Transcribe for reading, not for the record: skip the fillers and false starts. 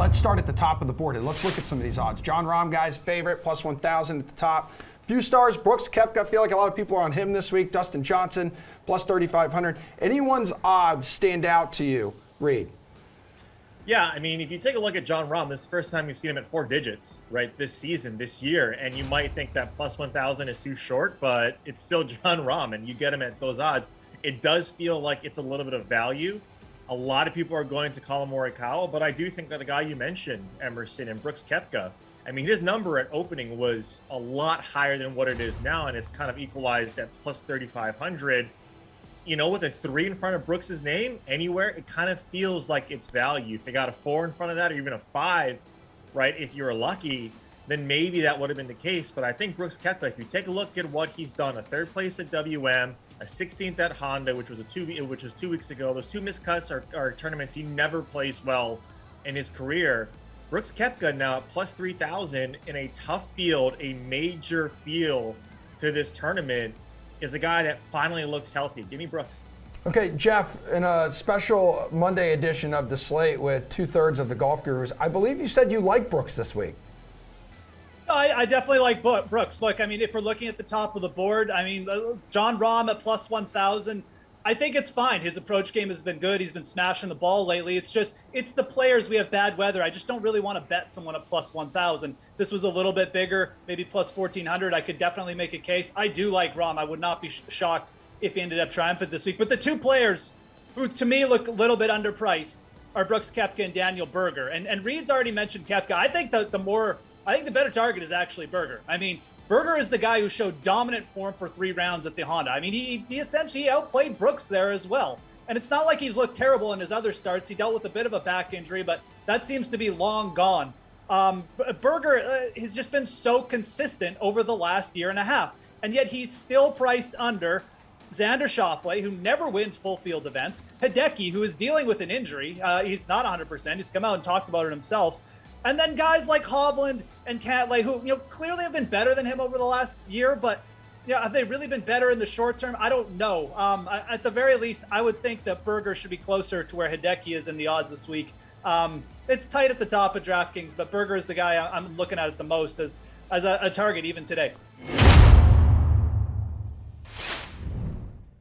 let's start at the top of the board and let's look at some of these odds. Jon Rahm, guys, favorite, plus 1,000 at the top. Few stars, Brooks Koepka, I feel like a lot of people are on him this week. Dustin Johnson, plus 3,500. Anyone's odds stand out to you, Reid? Yeah, I mean, if you take a look at Jon Rahm, this is the first time you've seen him at 4 digits, right, this season, this year. And you might think that plus 1,000 is too short, but it's still Jon Rahm, and you get him at those odds. It does feel like it's a little bit of value. A lot of people are going to Colin Morikawa, but I do think that the guy you mentioned, Emerson, and Brooks Koepka, I mean, his number at opening was a lot higher than what it is now, and it's kind of equalized at plus 3,500. You know, with a 3 in front of Brooks's name anywhere, it kind of feels like it's value. If you got a 4 in front of that, or even a 5, right, if you were lucky, then maybe that would have been the case. But I think Brooks Koepka, if you take a look at what he's done, a 3rd place at WM, a 16th at Honda, which was 2 weeks ago. Those 2 missed cuts are tournaments he never plays well in his career. Brooks Koepka now at plus 3,000 in a tough field, a major field to this tournament, is a guy that finally looks healthy. Give me Brooks. Okay, Geoff, in a special Monday edition of the slate with 2/3 of the golf gurus, I believe you said you like Brooks this week. I definitely like Brooks. Look, I mean, if we're looking at the top of the board, I mean, Jon Rahm at plus 1,000, I think it's fine. His approach game has been good. He's been smashing the ball lately. It's the players. We have bad weather. I just don't really want to bet someone at plus 1,000. This was a little bit bigger, maybe plus 1,400. I could definitely make a case. I do like Rahm. I would not be shocked if he ended up triumphant this week. But the 2 players who, to me, look a little bit underpriced are Brooks Koepka and Daniel Berger. And Reid's already mentioned Koepka. I think the better target is actually Berger. I mean, Berger is the guy who showed dominant form for 3 rounds at the Honda. I mean, he essentially outplayed Brooks there as well. And it's not like he's looked terrible in his other starts. He dealt with a bit of a back injury, but that seems to be long gone. Berger has just been so consistent over the last year and a half. And yet he's still priced under Xander Schauffele, who never wins full field events. Hideki, who is dealing with an injury. He's not 100%. He's come out and talked about it himself. And then guys like Hovland and Cantlay, who clearly have been better than him over the last year, but have they really been better in the short term? I don't know. At the very least, I would think that Berger should be closer to where Hideki is in the odds this week. It's tight at the top of DraftKings, but Berger is the guy I'm looking at the most as a target even today.